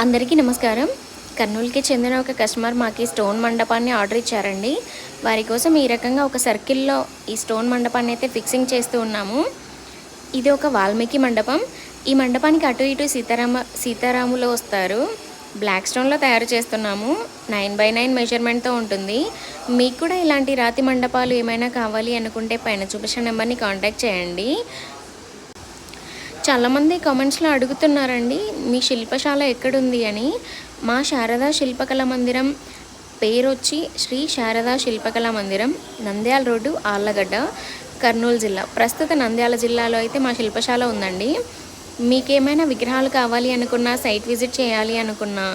అందరికీ నమస్కారం. కర్నూలుకి చెందిన ఒక కస్టమర్ మాకు ఈ స్టోన్ మండపాన్ని ఆర్డర్ ఇచ్చారండి. వారి కోసం ఈ రకంగా ఒక సర్కిల్లో ఈ స్టోన్ మండపాన్ని అయితే ఫిక్సింగ్ చేస్తూ ఉన్నాము. ఇది ఒక వాల్మీకి మండపం. ఈ మండపానికి అటు ఇటు సీతారాములు వస్తారు. బ్లాక్ స్టోన్లో తయారు చేస్తున్నాము. 9x9 మెజర్మెంట్తో ఉంటుంది. మీకు కూడా ఇలాంటి రాతి మండపాలు ఏమైనా కావాలి అనుకుంటే పైన చూపించిన నెంబర్ని కాంటాక్ట్ చేయండి. చాలామంది కామెంట్స్లో అడుగుతున్నారండి, మీ శిల్పశాల ఎక్కడుంది అని. మా శారదా శిల్పకళా మందిరం పేరు వచ్చి శ్రీ శారదా శిల్పకళా మందిరం, నంద్యాల రోడ్డు, ఆళ్ళగడ్డ, కర్నూలు జిల్లా. ప్రస్తుత నంద్యాల జిల్లాలో అయితే మా శిల్పశాల ఉందండి. మీకేమైనా విగ్రహాలు కావాలి అనుకున్నా, సైట్ విజిట్ చేయాలి అనుకున్నా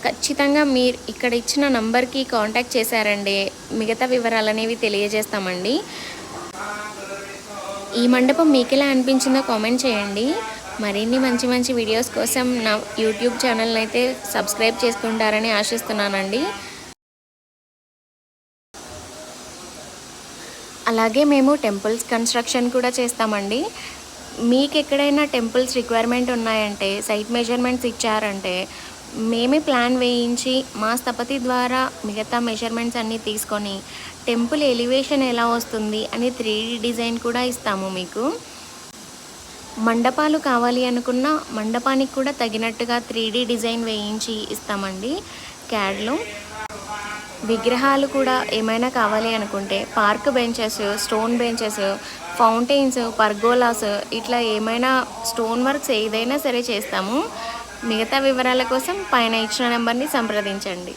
ఖచ్చితంగా మీరు ఇక్కడ ఇచ్చిన నంబర్కి కాంటాక్ట్ చేశారండి, మిగతా వివరాలు అనేవి తెలియజేస్తామండి. ఈ మండపం మీకు ఎలా అనిపించిందో కామెంట్ చేయండి. మరిన్ని మంచి మంచి వీడియోస్ కోసం నా యూట్యూబ్ ఛానల్ని అయితే సబ్స్క్రైబ్ చేసుకుంటారని ఆశిస్తున్నానండి. అలాగే మేము టెంపుల్స్ కన్స్ట్రక్షన్ కూడా చేస్తామండి. మీకు ఎక్కడైనా టెంపుల్స్ రిక్వైర్మెంట్ ఉన్నాయంటే, సైట్ మెజర్మెంట్స్ ఇచ్చారంటే మేమే ప్లాన్ వేయించి మా స్థపతి ద్వారా మిగతా మెజర్మెంట్స్ అన్నీ తీసుకొని టెంపుల్ ఎలివేషన్ ఎలా వస్తుంది అని 3D డిజైన్ కూడా ఇస్తాము. మీకు మండపాలు కావాలి అనుకున్న మండపానికి కూడా తగినట్టుగా 3D డిజైన్ వేయించి ఇస్తామండి. క్యాడ్లో విగ్రహాలు కూడా ఏమైనా కావాలి అనుకుంటే park benches, stone benches, fountains, pergolas, ఇట్లా ఏమైనా స్టోన్ వర్క్స్ ఏదైనా సరే చేస్తాము. మిగతా వివరాల కోసం పైన ఇచ్చిన నెంబర్ని సంప్రదించండి.